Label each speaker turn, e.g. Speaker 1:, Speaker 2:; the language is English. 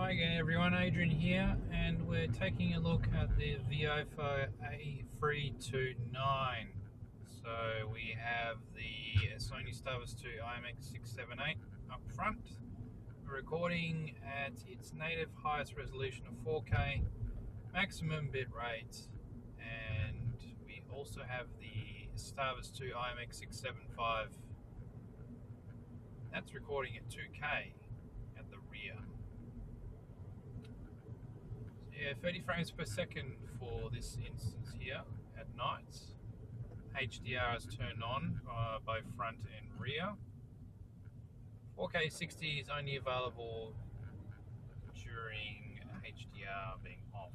Speaker 1: Hi again everyone, Adrian here, and we're taking a look at the Viofo A329. So we have the Sony Starburst 2 IMX678 up front. We're recording at its native highest resolution of 4K, maximum bit rate, and we also have the Starburst 2 IMX675. That's recording at 2K at the rear. Yeah, 30 frames per second for this instance here at night. HDR is turned on both front and rear. 4K 60 is only available during HDR being off.